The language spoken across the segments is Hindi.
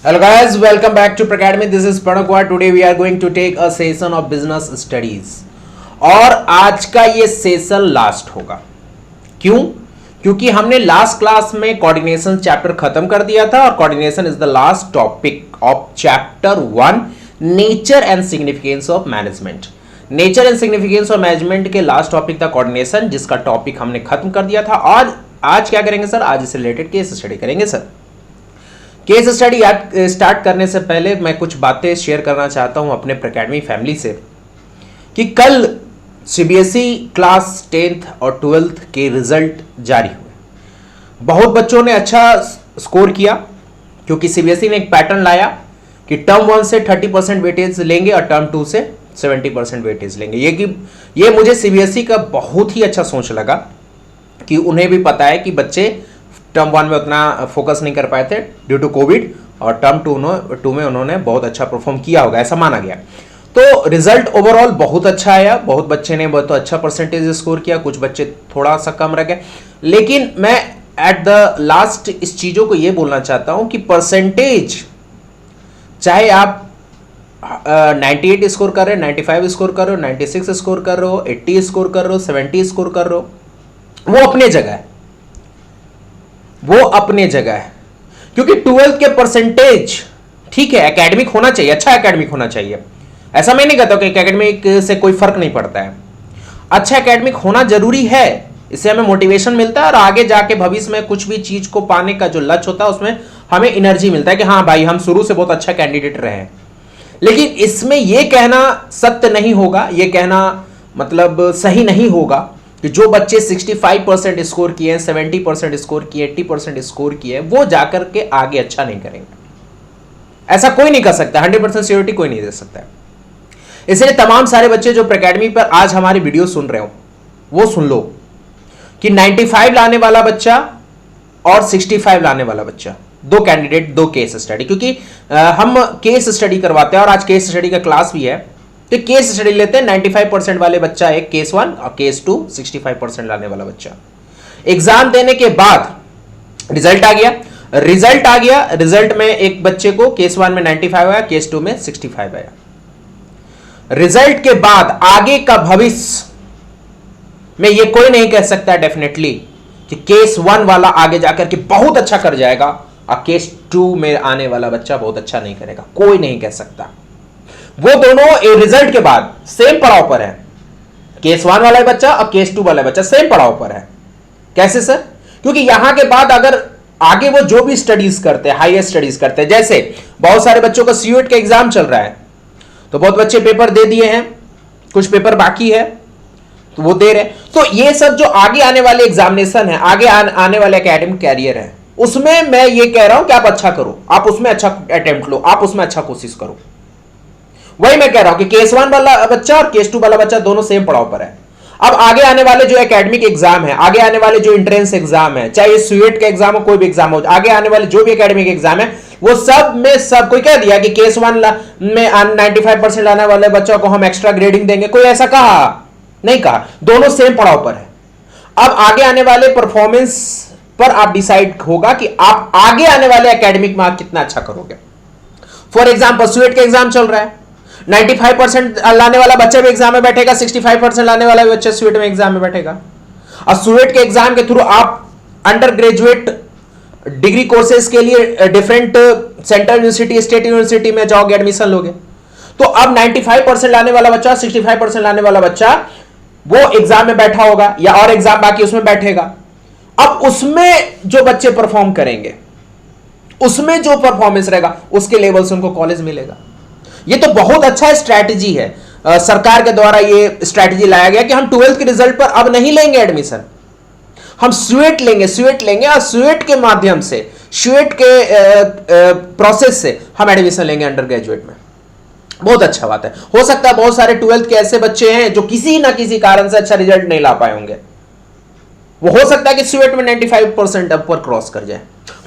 Hello guys, welcome back to Academy. This is Pranakwa. Today we are going to take a session of business studies. और आज का ये सेशन लास्ट होगा. क्यों? क्योंकि हमने लास्ट क्लास में कोऑर्डिनेशन चैप्टर खत्म कर दिया था और coordination is the last topic of chapter 1 nature and significance of management. Nature and significance of management के लास्ट टॉपिक था कोऑर्डिनेशन, जिसका टॉपिक हमने खत्म कर दिया था. और आज क्या करेंगे सर? आज इससे रिलेटेड केस स्टडी करेंगे सर. केस स्टडी स्टार्ट करने से पहले मैं कुछ बातें शेयर करना चाहता हूं अपने अकेडमी फैमिली से कि कल सीबीएसई क्लास 10th और 12th के रिजल्ट जारी हुए. बहुत बच्चों ने अच्छा स्कोर किया क्योंकि सीबीएसई ने एक पैटर्न लाया कि टर्म 1 से 30% वेटेज लेंगे और टर्म 2 से 70% वेटेज लेंगे. ये मुझे सीबीएसई का बहुत ही अच्छा सोच लगा कि उन्हें भी पता है कि बच्चे टर्म 1 में उतना फोकस नहीं कर पाए थे ड्यू टू कोविड और टर्म 2 में उन्होंने बहुत अच्छा परफॉर्म किया होगा, ऐसा माना गया. तो रिजल्ट ओवरऑल बहुत अच्छा आया. बहुत बच्चे ने बहुत अच्छा परसेंटेज स्कोर किया, कुछ बच्चे थोड़ा सा कम रह गए. लेकिन मैं एट द लास्ट इस चीज़ों को ये बोलना चाहता हूं कि परसेंटेज चाहे आप 98 स्कोर कर रहे हो, 95 स्कोर कर रहे हो, 96 स्कोर कर रहे हो, 80 स्कोर कर रहे हो, 70 स्कोर कर रहे हो, वो अपने जगह है. वो अपने जगह है क्योंकि 12th के परसेंटेज ठीक है, एकेडमिक होना चाहिए, अच्छा एकेडमिक होना चाहिए. ऐसा मैं नहीं कहता कि एकेडमिक से कोई फर्क नहीं पड़ता है. अच्छा एकेडमिक होना जरूरी है, इससे हमें मोटिवेशन मिलता है और आगे जाके भविष्य में कुछ भी चीज को पाने का जो लक्ष्य होता है उसमें हमें एनर्जी मिलता है कि हाँ भाई हम शुरू से बहुत अच्छा कैंडिडेट रहे हैं. लेकिन इसमें यह कहना सत्य नहीं होगा, यह कहना मतलब सही नहीं होगा कि जो बच्चे 65% स्कोर किए हैं, 70% स्कोर किए, 80% स्कोर किए, वो जाकर के आगे अच्छा नहीं करेंगे. ऐसा कोई नहीं कर सकता, 100% श्योरिटी कोई नहीं दे सकता. इसलिए तमाम सारे बच्चे जो अकेडमी पर आज हमारी वीडियो सुन रहे हो वो सुन लो कि 95 लाने वाला बच्चा और 65 लाने वाला बच्चा, दो कैंडिडेट, दो केस स्टडी. क्योंकि हम केस स्टडी करवाते हैं और आज केस स्टडी का क्लास भी है. तो केस स्टडी लेते हैं. 95% वाले बच्चा एक केस 1 और केस 2 65% लाने वाला बच्चा. एग्जाम देने के बाद रिजल्ट आ गया. रिजल्ट में एक बच्चे को केस 1 में 95 आया, केस 2 में 65 आया. रिजल्ट के बाद आगे का भविष्य में यह कोई नहीं कह सकता डेफिनेटली कि केस 1 वाला आगे जाकर के बहुत अच्छा कर जाएगा और केस 2 में आने वाला बच्चा बहुत अच्छा नहीं करेगा. कोई नहीं कह सकता. वो दोनों रिजल्ट के बाद सेम पड़ाव पर है. केस 1 वाला बच्चा और केस 2 वाला बच्चा सेम पड़ाव पर है. कैसे सर? क्योंकि यहां के बाद अगर आगे वो जो भी स्टडीज करते हैं, हाईएस्ट स्टडीज करते हैं, जैसे बहुत सारे बच्चों का सीयूईटी का एग्जाम चल रहा है तो बहुत बच्चे पेपर दे दिए हैं, कुछ पेपर बाकी है तो वो दे रहे हैं. तो ये सब जो आगे आने वाले एग्जामिनेशन है, आगे आने वाले एकेडमिक कैरियर है, उसमें मैं ये कह रहा हूं कि आप अच्छा करो, आप उसमें अच्छा अटेम्प्ट लो, आप उसमें अच्छा कोशिश करो. वही मैं कह रहा हूं कि केस 1 वाला बच्चा और केस 2 वाला बच्चा दोनों सेम पड़ाव पर है. अब आगे आने वाले जो एकेडमिक एग्जाम है, आगे आने वाले जो एंट्रेंस एग्जाम है, चाहे सीयूईटी का एग्जाम हो, कोई भी एग्जाम हो, आगे आने वाले जो भी एकेडमिक एग्जाम है, वो सब में सब कोई कह दिया कि केस 1 में 95% लाने वाले बच्चों को हम एक्स्ट्रा ग्रेडिंग देंगे? कोई ऐसा कहा नहीं. कहा दोनों सेम पड़ाव पर है. अब आगे आने वाले परफॉर्मेंस पर आप डिसाइड होगा कि आप आगे आने वाले एकेडमिक में आप कितना अच्छा करोगे. फॉर एग्जाम्पल सीयूईटी का एग्जाम चल रहा है, 95% लाने वाला बच्चा भी एग्जाम में बैठेगा, 65% लाने वाला भी बच्चा सीयूईटी में एग्जाम में बैठेगा. और सीयूईटी के एग्जाम के थ्रू आप अंडर ग्रेजुएट डिग्री कोर्सेज के लिए different central university, state university में जाओगे, एडमिशन लोगे. तो अब 95% लाने वाला बच्चा, 65% लाने वाला बच्चा वो एग्जाम में बैठा होगा या और एग्जाम बाकी उसमें बैठेगा. अब उसमें जो बच्चे परफॉर्म करेंगे, उसमें जो परफॉर्मेंस रहेगा, उसके लेवल से उनको कॉलेज मिलेगा. ये तो बहुत अच्छा स्ट्रैटेजी है. सरकार के द्वारा ये स्ट्रैटेजी लाया गया कि हम 12th के रिजल्ट पर अब नहीं लेंगे एडमिशन, हम सीयूईटी लेंगे और सीयूईटी के माध्यम से, सीयूईटी के प्रोसेस से हम एडमिशन लेंगे अंडर ग्रेजुएट में. बहुत अच्छा बात है. हो सकता है बहुत सारे 12th के ऐसे बच्चे हैं जो किसी ना किसी कारण से अच्छा रिजल्ट नहीं ला पाए होंगे. वो हो सकता है कि सीयूईटी में 95% अपर क्रॉस कर जाए,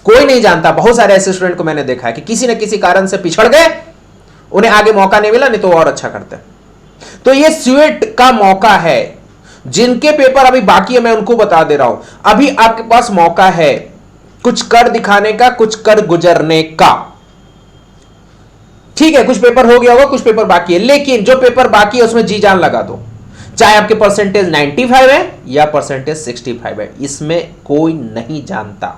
कोई नहीं जानता. बहुत सारे ऐसे स्टूडेंट को मैंने देखा है कि किसी ना किसी कारण से पिछड़ गए, उन्हें आगे मौका नहीं मिला, नहीं तो और अच्छा करते. तो ये सीयूईटी का मौका है. जिनके पेपर अभी बाकी है मैं उनको बता दे रहा हूं, अभी आपके पास मौका है कुछ कर दिखाने का, कुछ कर गुजरने का. ठीक है, कुछ पेपर हो गया होगा, कुछ पेपर बाकी है, लेकिन जो पेपर बाकी है उसमें जी जान लगा दो, चाहे आपके परसेंटेज 95 है या परसेंटेज 65 है, इसमें कोई नहीं जानता।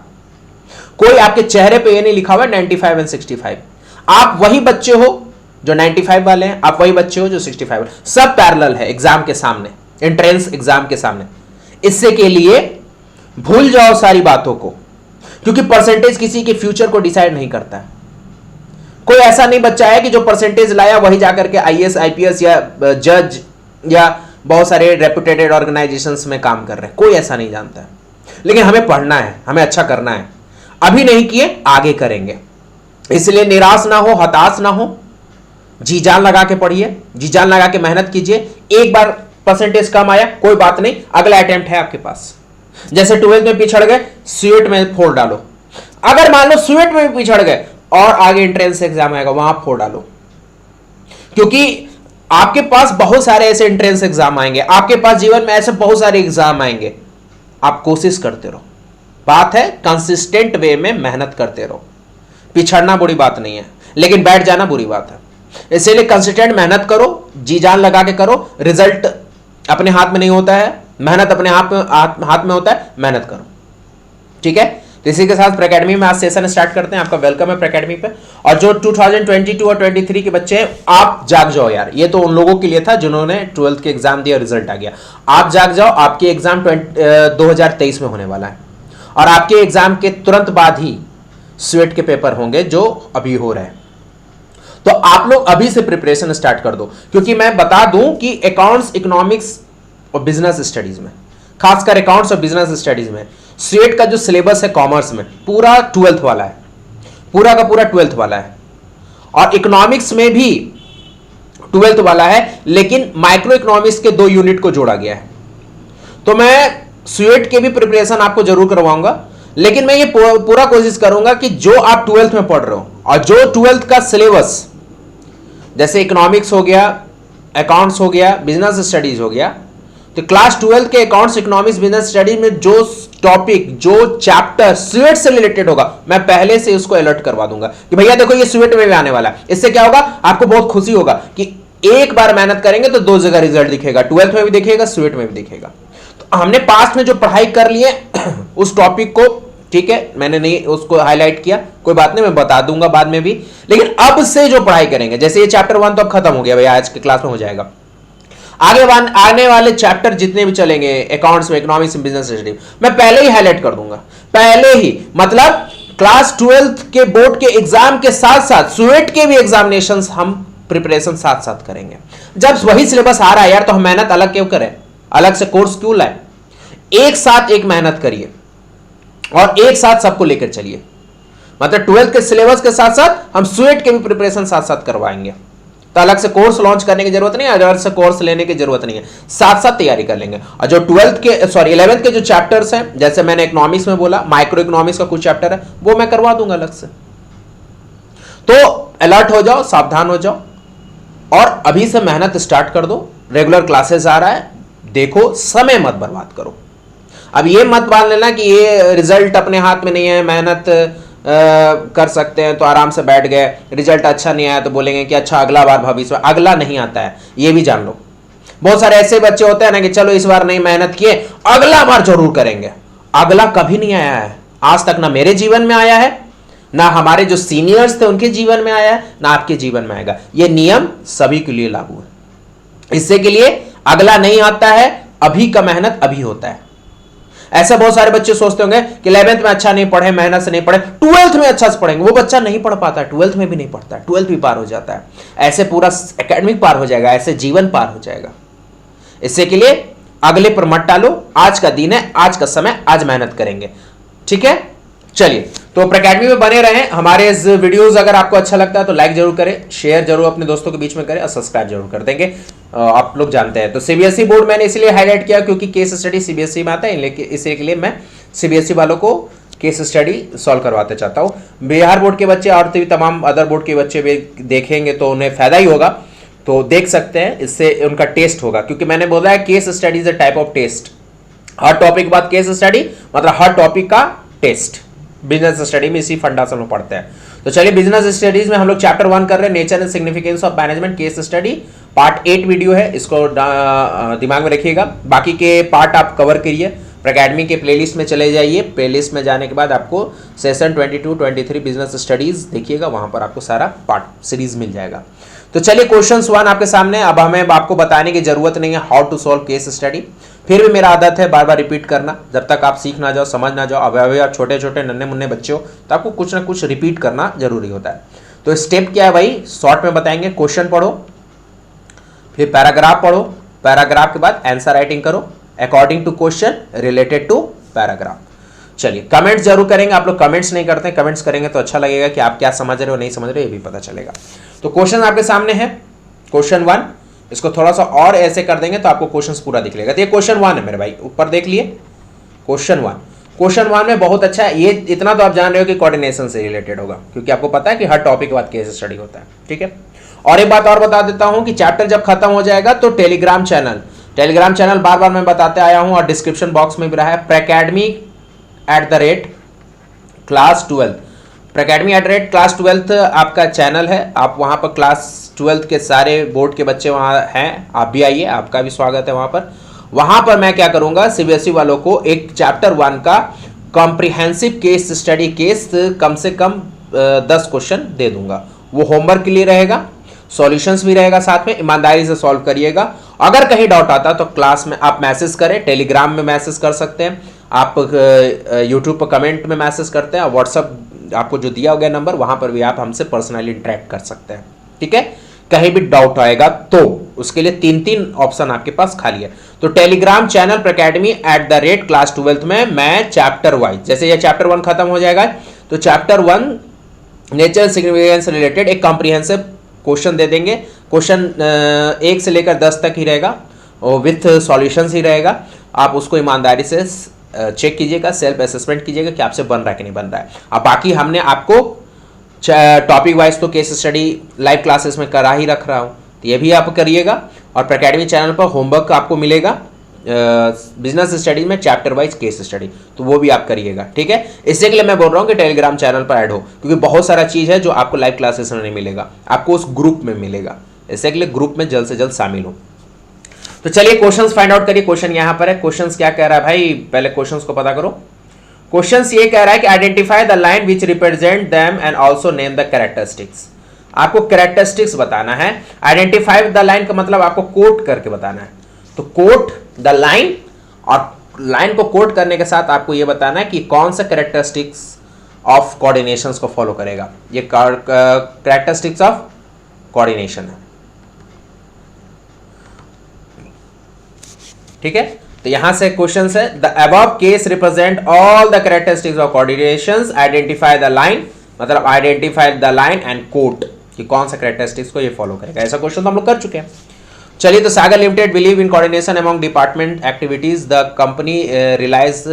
कोई आपके चेहरे पे ये नहीं लिखा हुआ 95 एंड 65। आप वही बच्चे हो जो 95 वाले हैं, आप वही बच्चे हो जो 65 वाले, सब पैरेलल है एग्जाम के सामने, एंट्रेंस एग्जाम के सामने। इससे के लिए भूल जाओ सारी बातों को, क्योंकि परसेंटेज किसी के फ्यूचर को डिसाइड नहीं करता है। कोई ऐसा नहीं बच्चा है कि जो परसेंटेज लाया वही जाकर के आईएएस आईपीएस या जज या बहुत सारे रेपुटेटेड ऑर्गेनाइजेशंस में काम कर रहे हैं, कोई ऐसा नहीं जानता है। लेकिन हमें पढ़ना है, हमें अच्छा करना है, अभी नहीं किए आगे करेंगे। इसलिए निराश ना हो, हताश ना हो, जी जान लगा के पढ़िए, जी जान लगा के मेहनत कीजिए। एक बार परसेंटेज कम आया कोई बात नहीं, अगला अटेम्प्ट है आपके पास। जैसे 12th में पिछड़ गए, स्वीट में 4 डालो। अगर मान लो स्वीट में भी पिछड़ गए और आगे एंट्रेंस एग्जाम आएगा, वहां 4 डालो, क्योंकि आपके पास बहुत सारे ऐसे एंट्रेंस एग्जाम आएंगे, आपके पास जीवन में ऐसे बहुत सारे एग्जाम आएंगे। आप कोशिश करते रहो, बात है कंसिस्टेंट वे में मेहनत करते रहो। पिछड़ना बुरी बात नहीं है, लेकिन बैठ जाना बुरी बात है। इसीलिए कंसिस्टेंट मेहनत करो, जी जान लगा के करो। रिजल्ट अपने हाथ में नहीं होता है, मेहनत अपने हाथ में होता है, मेहनत करो। ठीक है, तो इसी के साथ प्रीकेडमी में आज सेशन स्टार्ट करते हैं। आपका वेलकम है प्रीकेडमी पे। और जो 2022 और 23 के बच्चे हैं, आप जाग जाओ यार। ये तो उन लोगों के लिए था जिन्होंने 12th के एग्जाम दिया, रिजल्ट आ गया। आप जाग जाओ, आपके एग्जाम 2023 में होने वाला है, और आपके एग्जाम के तुरंत बाद ही स्वेट के पेपर होंगे जो अभी हो रहे हैं। तो आप लोग अभी से प्रिपरेशन स्टार्ट कर दो, क्योंकि मैं बता दूं कि अकाउंट्स, इकोनॉमिक्स और बिजनेस स्टडीज में, खासकर अकाउंट्स और बिजनेस स्टडीज में, स्वेट का जो सिलेबस है कॉमर्स में पूरा 12th वाला है, पूरा का पूरा 12th वाला है। और इकोनॉमिक्स में भी 12th वाला है, लेकिन माइक्रो इकोनॉमिक्स के 2 यूनिट को जोड़ा गया है। तो मैं स्वेट के भी प्रिपरेशन आपको जरूर करवाऊंगा, लेकिन मैं ये पूरा कोशिश करूंगा कि जो आप 12th में पढ़ रहे हो और जो 12th का सिलेबस, जैसे इकोनॉमिक्स हो गया, अकाउंट्स हो गया, बिजनेस स्टडीज हो गया, तो क्लास 12th के अकाउंट्स, इकोनॉमिक्स, बिजनेस स्टडीज में जो टॉपिक, जो चैप्टर स्वेट से रिलेटेड होगा, मैं पहले से उसको अलर्ट करवा दूंगा कि भैया देखो ये स्वेट में भी आने वाला है। इससे क्या होगा, आपको बहुत खुशी होगा कि एक बार मेहनत करेंगे तो 2 जगह रिजल्ट दिखेगा, 12th में भी दिखेगा, स्वेट में भी दिखेगा। तो हमने पास्ट में जो पढ़ाई कर लिए उस टॉपिक को, ठीक है, मैंने नहीं उसको हाईलाइट किया, कोई बात नहीं, मैं बता दूंगा बाद में भी। लेकिन अब से जो पढ़ाई करेंगे, जैसे ये चैप्टर 1 तो अब खत्म हो गया भैया, आज के क्लास में हो जाएगा। आने वाले चैप्टर जितने भी चलेंगे अकाउंट्स में, इकोनॉमिक्स में, बिजनेस स्टडी, मैं पहले ही हाईलाइट कर दूंगा, पहले ही। मतलब क्लास 12th के बोर्ड के एग्जाम के साथ साथ स्वेट के भी एग्जामिनेशंस हम प्रिपरेशन साथ साथ करेंगे। जब वही सिलेबस आ रहा है यार, तो हम मेहनत अलग क्यों करें, अलग से कोर्स क्यों लाए? एक साथ एक मेहनत करिए और एक साथ सबको लेकर चलिए। मतलब 12th के सिलेबस के साथ साथ हम स्वेट के भी प्रिपरेशन साथ साथ करवाएंगे। तो अलग से कोर्स लॉन्च करने की जरूरत नहीं है, अलग से कोर्स लेने की जरूरत नहीं है, साथ साथ तैयारी कर लेंगे। और जो 11th के जो चैप्टर्स हैं, जैसे मैंने इकोनॉमिक्स में बोला, माइक्रो इकोनॉमिक्स का कुछ चैप्टर है, वो मैं करवा दूंगा अलग से। तो अलर्ट हो जाओ, सावधान हो जाओ, और अभी से मेहनत स्टार्ट कर दो। रेगुलर क्लासेस आ रहा है, देखो, समय मत बर्बाद करो। अब ये मत मान लेना कि ये रिजल्ट अपने हाथ में नहीं है, मेहनत कर सकते हैं तो आराम से बैठ गए, रिजल्ट अच्छा नहीं आया तो बोलेंगे कि अच्छा अगला बार भविष्य में। अगला नहीं आता है, ये भी जान लो। बहुत सारे ऐसे बच्चे होते हैं ना कि चलो इस बार नहीं मेहनत किए, अगला बार जरूर करेंगे। अगला कभी नहीं आया है आज तक, ना मेरे जीवन में आया है, ना हमारे जो सीनियर्स थे उनके जीवन में आया है, ना आपके जीवन में आएगा। ये नियम सभी के लिए लागू है। इससे के लिए अगला नहीं आता है, अभी का मेहनत अभी होता है। ऐसे बहुत सारे बच्चे सोचते होंगे कि 11th में अच्छा नहीं पढ़े, मेहनत से नहीं पढ़े, 12th में अच्छा से पढ़ेंगे। वो बच्चा नहीं पढ़ पाता है, 12th में भी नहीं पढ़ता है, 12th भी पार हो जाता है। ऐसे पूरा एकेडमिक पार हो जाएगा, ऐसे जीवन पार हो जाएगा। इससे के लिए अगले पर मत टालो, आज का दिन है, आज का समय, आज मेहनत करेंगे। ठीक है, चलिए, तो प्रीकेडमी में बने रहें। हमारे इस वीडियोस अगर आपको अच्छा लगता है तो लाइक जरूर करें, शेयर जरूर अपने दोस्तों के बीच में करें और सब्सक्राइब जरूर कर देंगे। आप लोग जानते हैं। तो सीबीएसई बोर्ड मैंने इसलिए हाईलाइट किया क्योंकि केस स्टडी सीबीएसई में आता है, लेकिन इसी के लिए मैं सीबीएसई वालों को केस स्टडी सॉल्व करवाते चाहता हूँ। बिहार बोर्ड के बच्चे और भी तमाम अदर बोर्ड के बच्चे भी देखेंगे तो उन्हें फायदा ही होगा, तो देख सकते हैं, इससे उनका टेस्ट होगा। क्योंकि मैंने बोला है case study is a type of test. हर टॉपिक के बाद केस स्टडी, मतलब हर टॉपिक का टेस्ट। बिजनेस स्टडी में इसी फंडा से हम पढ़ते हैं। तो चलिए बिजनेस स्टडीज में हम लोग चैप्टर 1 कर रहे हैं, nature and significance of management case study. Part 8 video है, इसको दिमाग में रखिएगा। बाकी के पार्ट आप कवर करिए, अकेडमी के प्लेलिस्ट में चले जाइए। प्लेलिस्ट में जाने के बाद आपको सेशन 22, 23 बिजनेस स्टडीज देखिएगा, वहां पर आपको सारा पार्ट सीरीज मिल जाएगा। तो चलिए क्वेश्चन 1 आपके सामने। अब हमें आपको बताने की जरूरत नहीं है how to solve case study, फिर भी मेरा आदत है बार बार रिपीट करना, जब तक आप सीख ना जाओ, समझ ना जाओ। अब अभी आप छोटे छोटे नन्हे मुन्ने बच्चे हो तो आपको कुछ ना कुछ रिपीट करना जरूरी होता है। तो स्टेप क्या है भाई, शॉर्ट में बताएंगे। क्वेश्चन पढ़ो, फिर पैराग्राफ पढ़ो, पैराग्राफ के बाद आंसर राइटिंग करो according to question related to paragraph. चलिए कमेंट्स जरूर करेंगे, आप लोग कमेंट्स नहीं करते, कमेंट्स करेंगे तो अच्छा लगेगा कि आप क्या समझ रहे हो नहीं समझ रहे, ये भी पता चलेगा। तो क्वेश्चन आपके सामने है, क्वेश्चन 1। इसको थोड़ा सा और ऐसे कर देंगे तो आपको क्वेश्चन पूरा दिख लेगा। तो ये क्वेश्चन 1 है मेरे भाई, ऊपर देख लिए क्वेश्चन 1। क्वेश्चन 1 में बहुत अच्छा है, ये इतना तो आप जान रहे हो कि कोऑर्डिनेशन से रिलेटेड होगा, क्योंकि आपको पता है कि हर टॉपिक के बाद केस स्टडी होता है, ठीक है। और एक बात और बता देता हूं कि चैप्टर जब खत्म हो जाएगा तो टेलीग्राम चैनल बार बार मैं बताते आया हूं और डिस्क्रिप्शन बॉक्स में भी रहा है, Pracademy@class12 Pracademy@class12 आपका चैनल है। आप वहां पर क्लास 12 के सारे बोर्ड के बच्चे वहां हैं, आप भी आइए, आपका भी स्वागत है वहां पर। वहां पर मैं क्या करूंगा, सीबीएसई वालों को एक चैप्टर 1 का कॉम्प्रिहेंसिव केस स्टडी, केस कम से कम 10 क्वेश्चन दे दूंगा। वो होमवर्क के लिए रहेगा, सॉल्यूशंस भी रहेगा साथ में, ईमानदारी से सॉल्व करिएगा। अगर कहीं डाउट आता तो क्लास में आप मैसेज करें, टेलीग्राम में मैसेज कर सकते हैं, आप यूट्यूब पर कमेंट में मैसेज करते हैं, और व्हाट्सअप आपको जो दिया गया नंबर वहां पर भी आप हमसे पर्सनली इंटरेक्ट कर सकते हैं, ठीक है। कहीं भी डाउट आएगा तो उसके लिए 3 ऑप्शन आपके पास खाली है। तो टेलीग्राम चैनल Pracademy@class12 में मैं चैप्टर वाइज, जैसे ये चैप्टर 1 खत्म हो जाएगा तो चैप्टर 1 नेचर सिग्निफिकेंस रिलेटेड एक कॉम्प्रिहेंसिव क्वेश्चन दे देंगे। क्वेश्चन 1 से लेकर 10 तक ही रहेगा और विथ सॉल्यूशंस ही रहेगा। आप उसको ईमानदारी से चेक कीजिएगा, सेल्फ असेसमेंट कीजिएगा कि आपसे बन रहा है कि नहीं बन रहा है। अब बाकी हमने आपको टॉपिक वाइज तो केस स्टडी लाइव क्लासेस में करा ही रख रहा हूँ, तो ये भी आप करिएगा। और Pracademy चैनल पर होमवर्क आपको मिलेगा बिजनेस स्टडी में चैप्टर वाइज केस स्टडी, तो वो भी आप करिएगा, ठीक है। इससे के लिए मैं बोल रहा हूँ कि टेलीग्राम चैनल पर ऐड हो, क्योंकि बहुत सारा चीज़ है जो आपको लाइव क्लासेस में नहीं मिलेगा, आपको उस ग्रुप में मिलेगा। इससे के लिए ग्रुप में जल्द से जल्द शामिल हो। तो चलिए क्वेश्चंस फाइंड आउट करिए। क्वेश्चन यहाँ पर है, क्वेश्चंस क्या कह रहा है भाई, पहले क्वेश्चंस को पता करो। क्वेश्चंस ये कह रहा है कि identify the line which represent them and also name the characteristics. आपको कैरेक्टरिस्टिक्स बताना है। आइडेंटिफाई द लाइन का मतलब आपको कोट करके बताना है। तो कोट द लाइन, और लाइन को कोट करने के साथ आपको यह बताना है कि कौन सा कैरेक्टरिस्टिक्स ऑफ कोऑर्डिनेशंस को फॉलो करेगा। ये कैरेक्टरिस्टिक्स ऑफ कोऑर्डिनेशन है, ठीक है। तो यहां से क्वेश्चन है, the above case represent all the characteristics of coordinations, identify the line, मतलब identify the line and quote कि कौन सा कैरेक्टरिस्टिक्स को ये फॉलो करेगा। ऐसा क्वेश्चन तो हम लोग कर चुके हैं। चलिए, तो Sagar limited believe in coordination among department activities, the company relies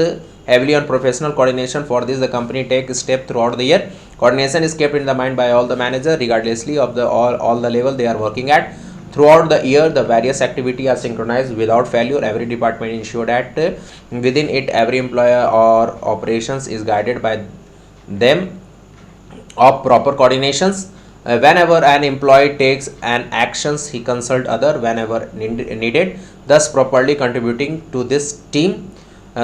heavily on professional coordination. For this the company take step throughout the year. Coordination is kept in the mind by all the manager regardlessly of the all the level they are working at. Throughout the year the various activity are synchronized without failure. Every department ensure that within it every employer or operations is guided by them of proper coordinations. Whenever an employee takes an actions he consult other whenever needed, thus properly contributing to this team.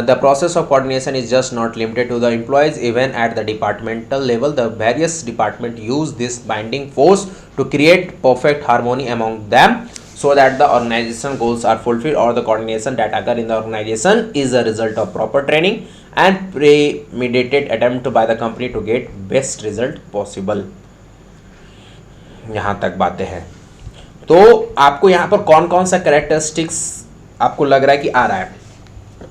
The process of coordination is just not limited to the employees. Even at the departmental level, the various departments use this binding force to create perfect harmony among them so that the organization goals are fulfilled, or the coordination that occur in the organization is a result of proper training and premeditated attempt by the company to get best result possible. यहाँ तक बातें हैं। तो आपको यहाँ पर कौन कौन सा कैरेक्टरिस्टिक्स आपको लग रहा है कि आ रहा है,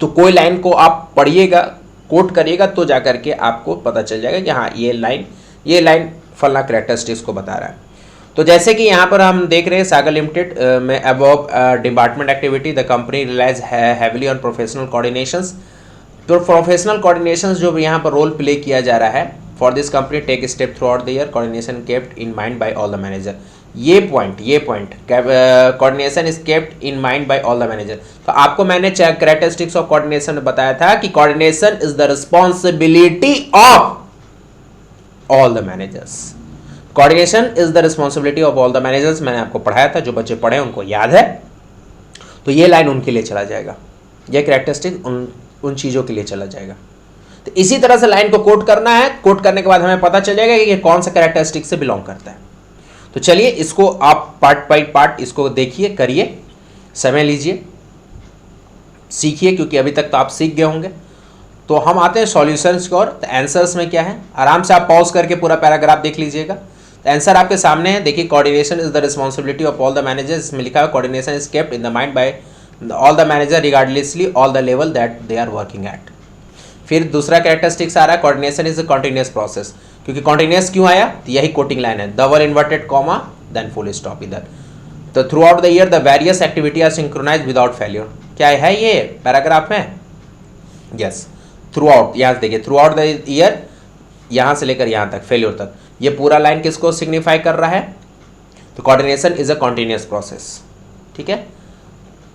तो कोई लाइन को आप पढ़िएगा, कोट करिएगा, तो जाकर के आपको पता चल जाएगा कि हाँ ये लाइन फलना कैरेक्टरिस्टिक्स को बता रहा है। तो जैसे कि यहाँ पर हम देख रहे हैं सागर लिमिटेड में above department activity the company relies heavily on professional coordinations. तो प्रोफेशनल कोऑर्डिनेशंस जो यहाँ पर रोल प्ले किया जा रहा है, for this company take step throughout the year, coordination kept in mind by all the manager. ये point coordination is kept in mind by all the manager. तो आपको मैंने कैरेक्टरिस्टिक्स ऑफ कोऑर्डिनेशन में बताया था कि coordination is the responsibility of all the managers. Coordination is the responsibility of all the managers, मैंने आपको पढ़ाया था, जो बच्चे पढ़े उनको याद है, तो ये लाइन उनके लिए चला जाएगा, ये कैरेक्टरिस्टिक उन चीज़ों के लिए चला जाएगा। तो इसी तरह से लाइन को कोट करना है, कोट करने के बाद हमें पता चल जाएगा कि ये कौन सा कैरेक्टरिस्टिक से बिलोंग करता है। तो चलिए इसको आप पार्ट बाई पार्ट इसको देखिए, करिए, समय लीजिए, सीखिए, क्योंकि अभी तक तो आप सीख गए होंगे। तो हम आते हैं सॉल्यूशंस की ओर। तो आंसर्स में क्या है, आराम से आप पॉज करके पूरा पैराग्राफ देख लीजिएगा। तो आंसर आपके सामने है, देखिए, coordination is the responsibility of all the managers, इसमें लिखा है coordination is kept in the mind by all the manager regardlessly all the level that they are working at. फिर दूसरा कैरेक्टरिस्टिक्स आ रहा है, coordination is a continuous process, क्योंकि कॉन्टिन्यूस क्यों आया, तो यही कोटिंग लाइन है, double inverted comma then full stop इधर। तो throughout the year the various activity are synchronise without failure, क्या है ये पैराग्राफ में, यस, थ्रू आउट, यहाँ देखिए, थ्रू आउट द ईयर, यहाँ से लेकर यहाँ तक, फेल्योर तक, ये पूरा लाइन किसको सिग्निफाई कर रहा है, तो coordination is a continuous process, ठीक है।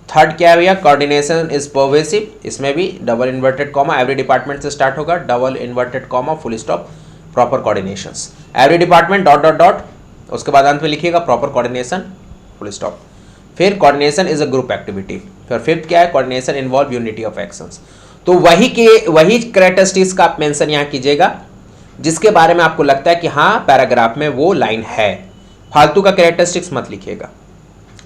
थर्ड क्या है भैया, कोऑर्डिनेशन इज परवेसिव, इसमें भी double inverted comma, every department से स्टार्ट होगा, double inverted comma full stop, proper coordinations, every department dot dot dot, उसके बाद अंत में लिखिएगा प्रॉपर कोऑर्डिनेशन फुल स्टॉप। फिर coordination is a group activity. फिर फिफ्थ क्या है, coordination involve unity of actions. तो वही कैरेक्टरिस्टिक्स का आप मेंशन यहाँ कीजिएगा जिसके बारे में आपको लगता है कि हाँ पैराग्राफ में वो लाइन है, फालतू का कैरेक्टरिस्टिक्स मत लिखिएगा,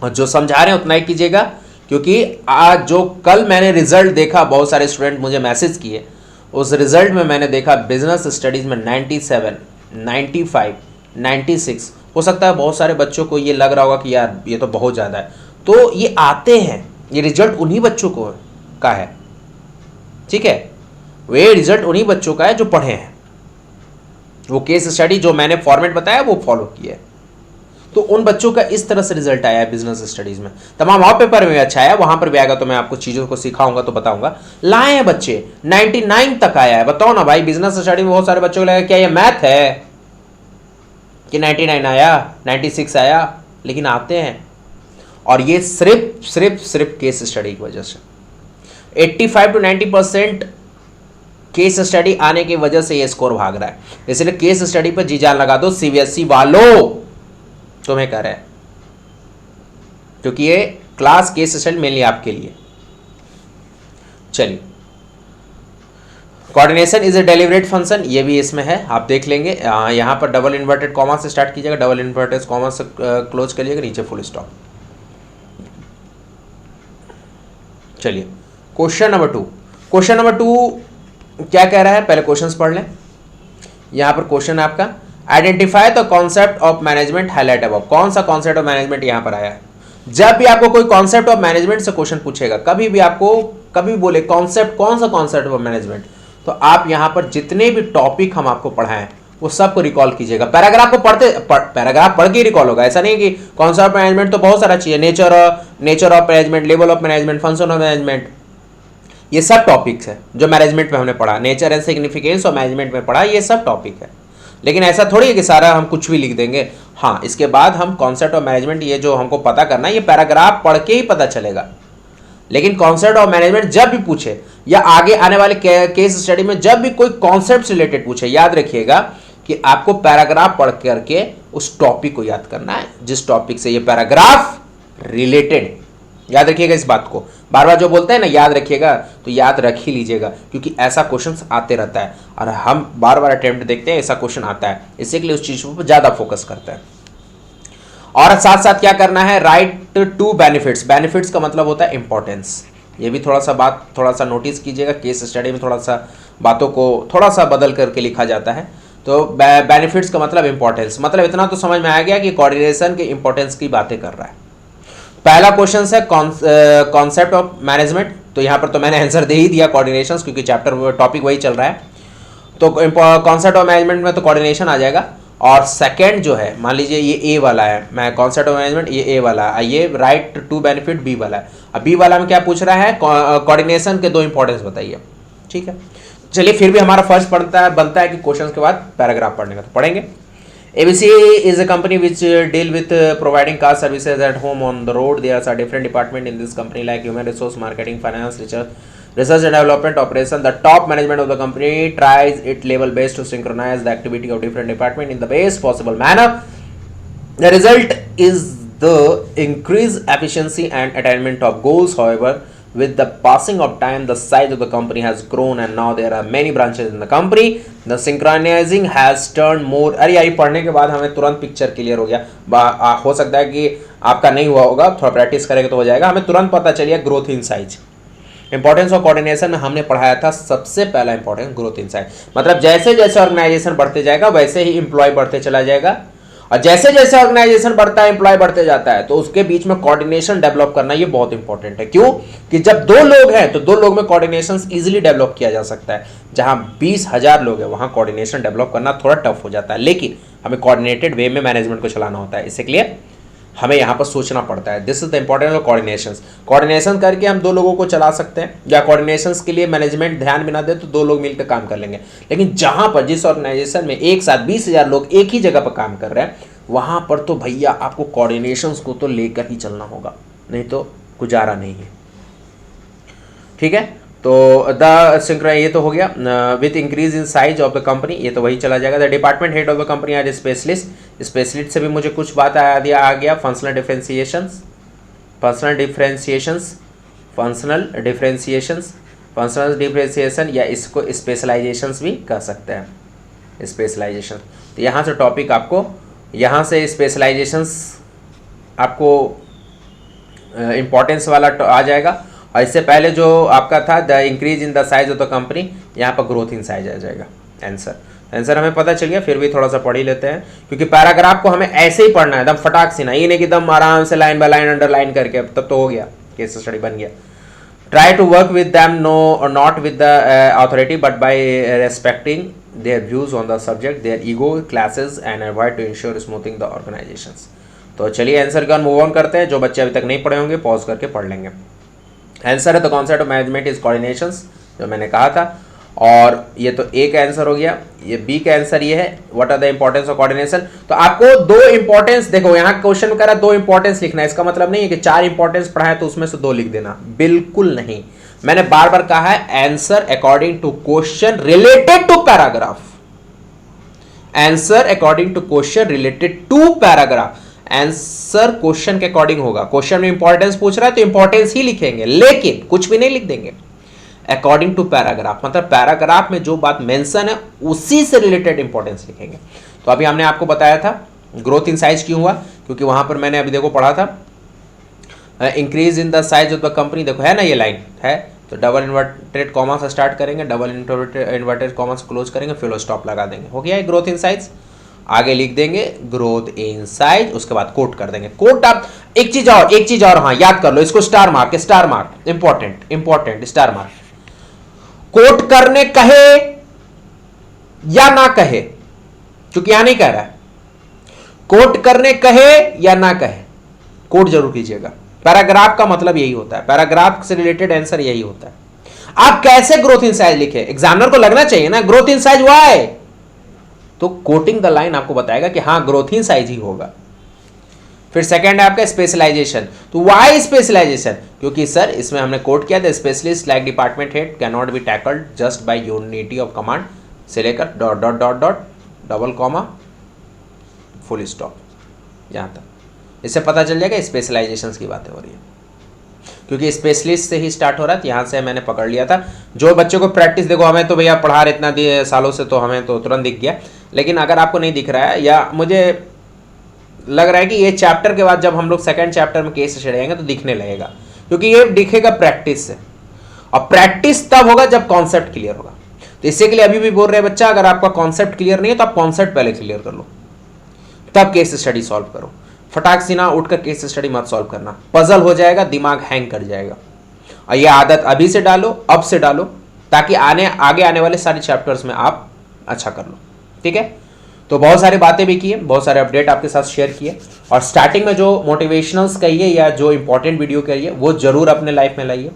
और जो समझा रहे हैं उतना ही कीजिएगा, क्योंकि आज जो कल मैंने रिजल्ट देखा, बहुत सारे स्टूडेंट मुझे मैसेज किए, उस रिजल्ट में मैंने देखा बिजनेस स्टडीज़ में 97, 95, 96, हो सकता है बहुत सारे बच्चों को ये लग रहा होगा कि यार ये तो बहुत ज़्यादा है, तो ये आते हैं, ये रिजल्ट उन्हीं बच्चों को का है, ठीक है, वे रिजल्ट उन्हीं बच्चों का है जो पढ़े हैं, वो केस स्टडी जो मैंने फॉर्मेट बताया वो फॉलो किया है, तो उन बच्चों का इस तरह से रिजल्ट आया है बिजनेस स्टडीज में। तमाम और पेपर में अच्छा आया, वहां पर भी आएगा तो मैं आपको चीज़ों को सिखाऊंगा तो बताऊंगा। लाए हैं बच्चे 99 तक आया है, बताओ ना भाई, बिजनेस स्टडी में बहुत सारे बच्चों को लगा क्या ये मैथ है कि 99 आया, 96 आया, लेकिन आते हैं, और ये सिर्फ केस स्टडी की वजह से 85 to 90% केस स्टडी आने की वजह से ये स्कोर भाग रहा है। इसलिए केस स्टडी पर जी जान लगा दो सीबीएसई वालों, तुम्हें कह रहे हैं, क्योंकि ये क्लास केस स्टडी मेनली आपके लिए। चलिए, coordination is a deliberate function, ये भी इसमें है, आप देख लेंगे। यहां पर डबल इन्वर्टेड कॉमा से स्टार्ट कीजिएगा, डबल इन्वर्टेड कॉमा से क्लोज करिएगा, नीचे फुल स्टॉप। चलिए, क्वेश्चन नंबर टू क्या कह रहा है, पहले क्वेश्चंस पढ़ लें। यहां पर क्वेश्चन है आपका, identify the concept of management highlight above. कौन सा कॉन्सेप्ट ऑफ मैनेजमेंट यहां पर आया है? जब भी आपको कोई कॉन्सेप्ट ऑफ मैनेजमेंट से क्वेश्चन पूछेगा, कभी भी आपको कभी बोले कॉन्सेप्ट, कौन सा कॉन्सेप्ट ऑफ मैनेजमेंट, तो आप यहां पर जितने भी टॉपिक हम आपको पढ़ाएं वो सबको रिकॉल कीजिएगा। पैराग्राफ को पैराग्राफ पढ़ के रिकॉल होगा, ऐसा नहीं कि कॉन्सेप्ट ऑफ मैनेजमेंट तो बहुत सारा चाहिए, nature of management, level of management, function of management, ये सब टॉपिक्स है जो मैनेजमेंट में हमने पढ़ा, nature and significance of management में पढ़ा, ये सब टॉपिक है। लेकिन ऐसा थोड़ी है कि सारा हम कुछ भी लिख देंगे। हाँ, इसके बाद हम कॉन्सेप्ट ऑफ मैनेजमेंट, ये जो हमको पता करना है, ये पैराग्राफ पढ़ के ही पता चलेगा। लेकिन कॉन्सेप्ट ऑफ मैनेजमेंट जब भी पूछे, या आगे आने वाले केस स्टडी में जब भी कोई कॉन्सेप्ट रिलेटेड पूछे, याद रखिएगा कि आपको पैराग्राफ पढ़ करके उस टॉपिक को याद करना है जिस टॉपिक से ये पैराग्राफ रिलेटेड। याद रखिएगा इस बात को, बार बार जो बोलते हैं ना याद रखिएगा, तो याद रख ही लीजिएगा, क्योंकि ऐसा क्वेश्चन आते रहता है और हम बार बार अटेम्प्ट देखते हैं, ऐसा क्वेश्चन आता है, इसी के लिए उस चीज पर ज्यादा फोकस करते हैं। और साथ साथ क्या करना है, राइट टू बेनिफिट्स। बेनिफिट्स का मतलब होता है इंपॉर्टेंस, ये भी थोड़ा सा नोटिस कीजिएगा। केस स्टडी में थोड़ा सा बातों को थोड़ा सा बदल करके लिखा जाता है। तो बेनिफिट्स का मतलब इंपॉर्टेंस, मतलब इतना तो समझ में आ गया कि कोऑर्डिनेशन के इंपॉर्टेंस की बातें कर रहा है। पहला क्वेश्चन है कॉन्सेप्ट ऑफ मैनेजमेंट, तो यहाँ पर तो मैंने आंसर दे ही दिया कोऑर्डिनेशन, क्योंकि चैप्टर टॉपिक वही चल रहा है। तो कॉन्सेप्ट ऑफ मैनेजमेंट में तो कोऑर्डिनेशन आ जाएगा। और सेकंड जो है, मान लीजिए ये ए वाला है, मैं कॉन्सेप्ट ऑफ मैनेजमेंट, ये ए वाला है, ये राइट टू बेनिफिट बी वाला है। अब बी वाला में क्या पूछ रहा है, कोऑर्डिनेशन के दो इंपॉर्टेंस बताइए। ठीक है, चलिए फिर भी हमारा फर्स्ट बनता है कि क्वेश्चन के बाद पैराग्राफ पढ़ने का, तो पढ़ेंगे। ABC is a company which deal with providing car services at home, on the road. There are different departments in this company like human resource, marketing, finance, research and development operation, the top management of the company tries its level best to synchronize the activity of different department in the best possible manner. The result is the increased efficiency and attainment of goals. However, with the passing of time, the size of the company has grown and now there are many branches in the company. The synchronizing has turned more. अरे यार पढ़ने के बाद हमें तुरंत पिक्चर क्लियर हो गया। हो सकता है कि आपका नहीं हुआ होगा, थोड़ा प्रैक्टिस करेंगे तो हो जाएगा। हमें तुरंत पता चलिए growth in size. Importance of coordination में हमने पढ़ाया था सबसे पहला इंपॉर्टेंस ग्रोथ इन साइज, मतलब जैसे जैसे ऑर्गेनाइजेशन बढ़ते जाएगा वैसे ही इंप्लॉय बढ़ते चला जाएगा, और जैसे जैसे ऑर्गेनाइजेशन बढ़ता है एम्प्लॉय बढ़ते जाता है, तो उसके बीच में कोऑर्डिनेशन डेवलप करना ये बहुत इंपॉर्टेंट है। क्यों कि जब दो लोग हैं तो दो लोग में कोऑर्डिनेशन इजीली डेवलप किया जा सकता है। जहां 20,000 लोग हैं वहां कोऑर्डिनेशन डेवलप करना थोड़ा टफ हो जाता है, लेकिन हमें कोऑर्डिनेटेड वे में मैनेजमेंट को चलाना होता है, इसलिए हमें यहाँ पर सोचना पड़ता है। This is the importance of coordination. Coordination करके हम दो लोगों को चला सकते हैं, या कोऑर्डिनेशन के लिए मैनेजमेंट ध्यान भी ना दे तो दो लोग मिलकर काम कर लेंगे। लेकिन जहां पर जिस ऑर्गेनाइजेशन में एक साथ 20,000 लोग एक ही जगह पर काम कर रहे हैं, वहां पर तो भैया आपको कोऑर्डिनेशन को तो लेकर ही चलना होगा, नहीं तो गुजारा नहीं है। ठीक है, तो द सिंक्रो ये तो हो गया। With increase in size of the company, ये तो वही चला जाएगा। The department head of the company are specialist. Specialist से भी मुझे कुछ बात आ गया। फंक्शनल डिफरेंशिएशंस, या इसको स्पेशलाइजेशंस भी कह सकते हैं। स्पेशलाइजेशन, तो यहाँ से टॉपिक आपको, यहाँ से स्पेशलाइजेशंस आपको इंपॉर्टेंस वाला आ जाएगा। और इससे पहले जो आपका था the increase in the size of the company, यहाँ पर ग्रोथ इन साइज आ जाएगा। आंसर हमें पता चल गया, फिर भी थोड़ा सा पढ़ ही लेते हैं, क्योंकि पैराग्राफ को हमें ऐसे ही पढ़ना है, एकदम फटाक से ना, ये नहीं कि एकदम आराम से लाइन बाय लाइन अंडरलाइन करके, तब तो हो गया, केस स्टडी बन गया। Try to work with them, no not with the authority but by respecting their views on the subject, their ego classes and avoid to ensure smoothing the organizations। तो चलिए आंसर का मूव ऑन करते हैं। जो बच्चे अभी तक नहीं पढ़े होंगे पॉज करके पढ़ लेंगे। आंसर है the concept of management is coordinations, जो मैंने कहा था, और ये तो ए का आंसर हो गया। ये बी का आंसर ये है, what are the importance of coordination. तो आपको दो इंपॉर्टेंस, देखो यहाँ क्वेश्चन कह रहा है दो इंपॉर्टेंस लिखना है, इसका मतलब नहीं है कि 4 इंपॉर्टेंस पढ़ा है तो उसमें से 2 लिख देना, बिल्कुल नहीं। मैंने बार बार कहा है answer according to question related to paragraph, answer according to question related to paragraph. Answer question के अकॉर्डिंग होगा। क्वेश्चन में इंपॉर्टेंस पूछ रहा है तो इंपॉर्टेंस ही लिखेंगे, लेकिन कुछ भी नहीं लिख देंगे। अकॉर्डिंग टू पैराग्राफ मतलब पैराग्राफ में जो बात मेंशन है उसी से रिलेटेड इंपॉर्टेंस लिखेंगे। तो अभी हमने आपको बताया था ग्रोथ इन साइज क्यों हुआ, क्योंकि वहां पर मैंने अभी देखो पढ़ा था increase in the size of the company. देखो है ना, ये लाइन है, तो डबल इन्वर्टेड कॉमा से स्टार्ट करेंगे, डबल इन्वर्टेड कॉमा से क्लोज करेंगे, फुल स्टॉप लगा देंगे, हो गया ग्रोथ इन साइज। आगे लिख देंगे ग्रोथ इन साइज, उसके बाद कोट कर देंगे। कोट आप एक चीज और हाँ याद कर लो इसको, star mark important star mark. Quote करने कहे या ना कहे, क्योंकि यहां नहीं कह रहा है, कोट करने कहे या ना कहे, कोट जरूर कीजिएगा। पैराग्राफ का मतलब यही होता है, पैराग्राफ से रिलेटेड आंसर यही होता है। आप कैसे ग्रोथ इन साइज लिखे, एग्जामिनर को लगना चाहिए ना ग्रोथ इन साइज हुआ है, तो कोटिंग द लाइन आपको बताएगा कि हाँ ग्रोथ इन साइज ही होगा। फिर सेकंड है आपका स्पेशलाइजेशन। तो वाई स्पेशलाइजेशन, क्योंकि सर इसमें हमने कोट किया था specialist like department head can not be tackled just by unity of command, से लेकर dot dot dot dot double comma full stop, यहां तक। इससे पता चल जाएगा स्पेशलाइजेशन की बातें हो रही है, क्योंकि स्पेशलिस्ट से ही स्टार्ट हो रहा है, तो यहाँ से मैंने पकड़ लिया था। जो बच्चों को प्रैक्टिस, देखो हमें तो भैया पढ़ा रहे इतना सालों से, तो हमें तो तुरंत दिख गया, लेकिन अगर आपको नहीं दिख रहा है, या मुझे लग रहा है कि ये चैप्टर के बाद जब हम लोग सेकंड चैप्टर में केस स्टडी आएंगे तो दिखने लगेगा, क्योंकि ये दिखेगा प्रैक्टिस से, और प्रैक्टिस तब होगा जब कॉन्सेप्ट क्लियर होगा। तो इसी के लिए अभी भी बोल रहे हैं बच्चा, अगर आपका कॉन्सेप्ट क्लियर नहीं है तो आप कॉन्सेप्ट पहले क्लियर कर लो, तब केस स्टडी सॉल्व करो। फटाक से ना उठकर केस स्टडी मत सॉल्व करना, पजल हो जाएगा, दिमाग हैंग कर जाएगा। और ये आदत अभी से डालो, अब से डालो, ताकि आगे आने वाले सारे चैप्टर्स में आप अच्छा कर लो। ठीक है, तो बहुत सारी बातें भी की है, बहुत सारे अपडेट आपके साथ शेयर किए, और स्टार्टिंग में जो मोटिवेशनल्स कहिए या जो इंपॉर्टेंट वीडियो कहिए वो जरूर अपने लाइफ में लाइए।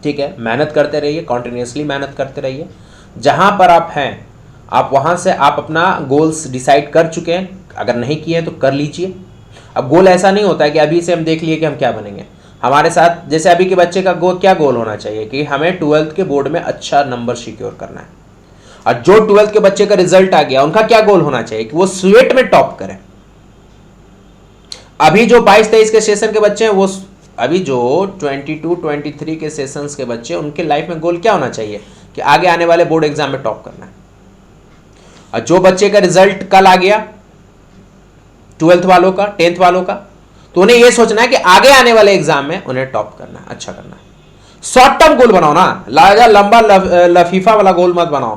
ठीक है, मेहनत करते रहिए, कॉन्टिन्यूसली मेहनत करते रहिए। जहां पर आप हैं आप वहां से आप अपना गोल्स डिसाइड कर चुके हैं, अगर नहीं किए तो कर लीजिए। अब गोल ऐसा नहीं होता है कि अभी से हम देख लिए कि हम क्या बनेंगे, हमारे साथ जैसे अभी के बच्चे का क्या गोल होना चाहिए कि हमें 12th के बोर्ड में अच्छा नंबर सिक्योर करना है, और जो 12th के बच्चे का रिजल्ट आ गया उनका क्या गोल होना चाहिए कि वो स्वेट में टॉप करें। अभी जो 22-23 के सेशन के बच्चे हैं, वो अभी जो 22-23 के सेशंस के बच्चे, उनके लाइफ में गोल क्या होना चाहिए कि आगे आने वाले बोर्ड एग्जाम में टॉप करना है। और जो बच्चे का रिजल्ट कल आ गया 12th वालों का, 10th वालों का, तो उन्हें यह सोचना है कि आगे आने वाले एग्जाम में उन्हें टॉप करना है, अच्छा करना है। शॉर्ट टर्म गोल बनाओ ना, लंबा लफीफा वाला गोल मत बनाओ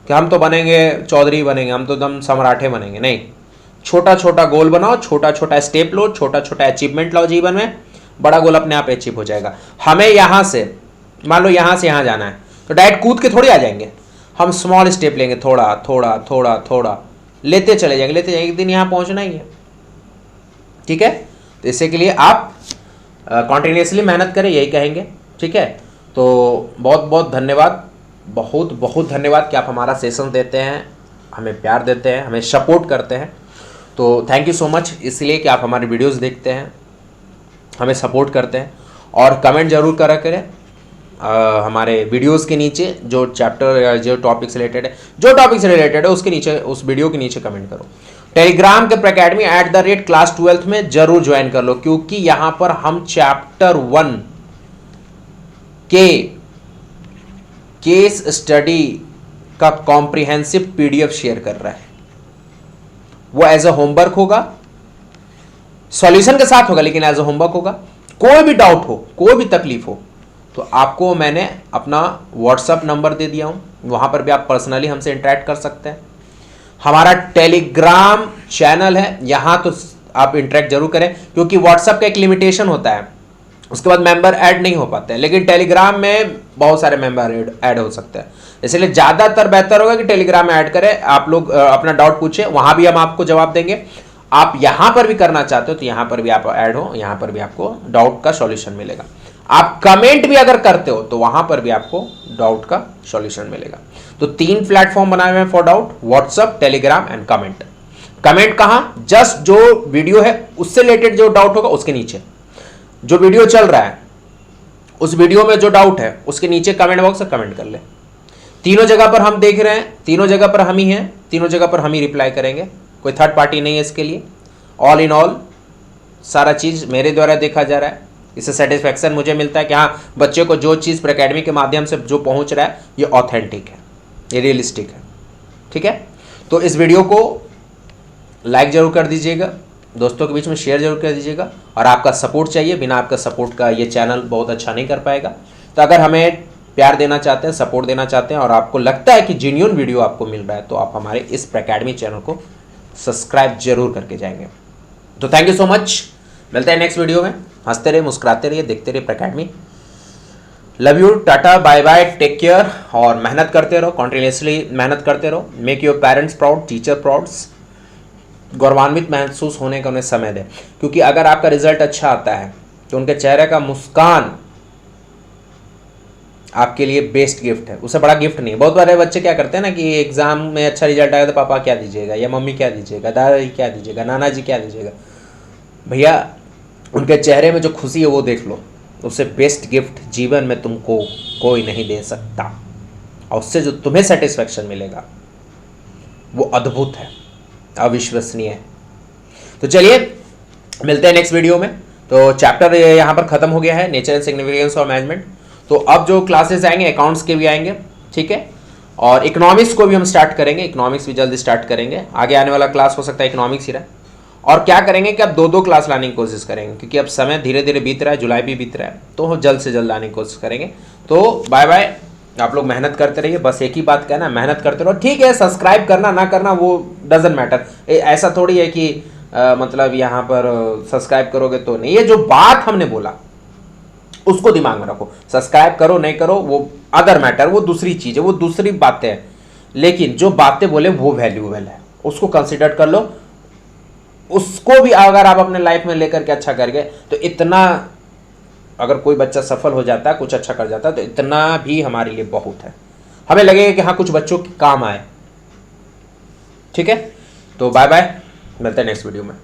कि हम तो बनेंगे चौधरी बनेंगे, हम तो दम सम्राठे बनेंगे। नहीं, छोटा छोटा गोल बनाओ, छोटा छोटा स्टेप लो, छोटा छोटा अचीवमेंट लाओ जीवन में, बड़ा गोल अपने आप अचीव हो जाएगा। हमें यहां से मान लो यहां से यहां जाना है तो डायरेक्ट कूद के थोड़ी आ जाएंगे, हम स्मॉल स्टेप लेंगे, थोड़ा थोड़ा थोड़ा थोड़ा लेते चले जाएंगे, लेते जाएंगे, एक दिन यहां पहुंचना ही है। ठीक है, तो इससे के लिए आप कॉन्टिन्यूसली मेहनत करें, यही कहेंगे। ठीक है, तो बहुत बहुत धन्यवाद, बहुत बहुत धन्यवाद कि आप हमारा सेशन देते हैं, हमें प्यार देते हैं, हमें सपोर्ट करते हैं। तो थैंक यू सो मच, इसलिए कि आप हमारे वीडियोस देखते हैं, हमें सपोर्ट करते हैं, और कमेंट जरूर करा करें हमारे वीडियोस के नीचे, जो चैप्टर या जो टॉपिक से रिलेटेड है उसके नीचे, उस वीडियो के नीचे कमेंट करो। टेलीग्राम के प्रैकेडमी @क्लास 12th में जरूर ज्वाइन कर लो, क्योंकि यहां पर हम चैप्टर 1 के केस स्टडी का कॉम्प्रिहेंसिव PDF शेयर कर रहा है। वो एज अ होमवर्क होगा, सॉल्यूशन के साथ होगा, लेकिन एज अ होमवर्क होगा। कोई भी डाउट हो, कोई भी तकलीफ हो, तो आपको मैंने अपना व्हाट्सएप नंबर दे दिया हूं, वहां पर भी आप पर्सनली हमसे इंटरेक्ट कर सकते हैं। हमारा टेलीग्राम चैनल है, यहां तो आप इंटरेक्ट जरूर करें, क्योंकि व्हाट्सएप का एक लिमिटेशन होता है, उसके बाद मेंबर ऐड नहीं हो पाते हैं, लेकिन टेलीग्राम में बहुत सारे मेंबर ऐड हो सकते हैं। इसलिए ज़्यादातर बेहतर होगा कि टेलीग्राम में ऐड करें, आप लोग अपना डाउट पूछें, वहां भी हम आपको जवाब देंगे। आप यहां पर भी करना चाहते हो तो यहां पर भी आप ऐड हो, यहां पर भी आपको डाउट का सॉल्यूशन मिलेगा। आप कमेंट भी अगर करते हो तो वहां पर भी आपको डाउट का सॉल्यूशन मिलेगा। तो 3 प्लेटफॉर्म बनाए हुए हैं for doubt, WhatsApp, Telegram and comment. Comment कहां? जस्ट जो वीडियो है उससे रिलेटेड जो डाउट होगा उसके नीचे, जो वीडियो चल रहा है उस वीडियो में जो डाउट है उसके नीचे कमेंट बॉक्स में कमेंट कर ले। तीनों जगह पर हम देख रहे हैं, तीनों जगह पर हम ही हैं, तीनों जगह पर हम ही रिप्लाई करेंगे, कोई थर्ड पार्टी नहीं है इसके लिए। ऑल इन ऑल सारा चीज़ मेरे द्वारा देखा जा रहा है, इससे सेटिस्फैक्शन मुझे मिलता है कि हाँ, बच्चे को जो चीज़ प्रैकेडमी के माध्यम से जो पहुंच रहा है ये ऑथेंटिक है, ये रियलिस्टिक है। ठीक है, तो इस वीडियो को लाइक जरूर कर दीजिएगा, दोस्तों के बीच में शेयर जरूर कर दीजिएगा, और आपका सपोर्ट चाहिए, बिना आपका सपोर्ट का ये चैनल बहुत अच्छा नहीं कर पाएगा। तो अगर हमें प्यार देना चाहते हैं, सपोर्ट देना चाहते हैं, और आपको लगता है कि जेन्युइन वीडियो आपको मिल रहा है, तो आप हमारे इस प्रैकेडमी चैनल को सब्सक्राइब जरूर करके जाएंगे। तो थैंक यू सो मच, मिलते हैं नेक्स्ट वीडियो में। हंसते रहिए, मुस्कुराते रहिए, देखते रहिए Pracademy. Love you, tata, bye bye, take care, और मेहनत करते रहो, कॉन्टिन्यूसली मेहनत करते रहो। Make your parents proud, teacher prouds, गौरवान्वित महसूस होने का उन्हें समय दें, क्योंकि अगर आपका रिजल्ट अच्छा आता है तो उनके चेहरे का मुस्कान आपके लिए बेस्ट गिफ्ट है, उससे बड़ा गिफ्ट नहीं है। बहुत बड़े बच्चे क्या करते हैं ना कि एग्जाम में अच्छा रिजल्ट आएगा तो पापा क्या दीजिएगा, या मम्मी क्या दीजिएगा, दादाजी क्या दीजिएगा, नाना जी क्या दीजिएगा। भैया, उनके चेहरे में जो खुशी है वो देख लो, उससे बेस्ट गिफ्ट जीवन में तुमको कोई नहीं दे सकता, और उससे जो तुम्हें सेटिस्फैक्शन मिलेगा वो अद्भुत है, अविश्वसनीय है। तो चलिए मिलते हैं नेक्स्ट वीडियो में। तो चैप्टर यहाँ पर खत्म हो गया है, nature and significance of management. तो अब जो क्लासेस आएंगे अकाउंट्स के भी आएंगे, ठीक है, और इकोनॉमिक्स को भी हम स्टार्ट करेंगे, इकोनॉमिक्स भी जल्दी स्टार्ट करेंगे। आगे आने वाला क्लास हो सकता है इकोनॉमिक्स ही रहे। और क्या करेंगे कि अब 2-2 क्लास लाने की कोशिश करेंगे, क्योंकि अब समय धीरे धीरे बीत रहा है, जुलाई भी बीत रहा है, तो हम जल्द से जल्द लाने की कोशिश करेंगे। तो बाय बाय, आप लोग मेहनत करते रहिए, बस एक ही बात कहना, मेहनत करते रहो। ठीक है, सब्सक्राइब करना ना करना वो डजेंट मैटर, ऐसा थोड़ी है कि मतलब यहाँ पर सब्सक्राइब करोगे तो नहीं। ये जो बात हमने बोला उसको दिमाग में रखो, सब्सक्राइब करो नहीं करो वो अदर मैटर, वो दूसरी चीज़ है, वो दूसरी बातें हैं, लेकिन जो बातें बोले वो वैल्यूएबल है, उसको कंसिडर कर लो। उसको भी अगर आप अपने लाइफ में लेकर के अच्छा कर गए तो इतना, अगर कोई बच्चा सफल हो जाता है, कुछ अच्छा कर जाता है, तो इतना भी हमारे लिए बहुत है। हमें लगेगा कि हाँ कुछ बच्चों के काम आए। ठीक है, तो बाय बाय, मिलते हैं नेक्स्ट वीडियो में।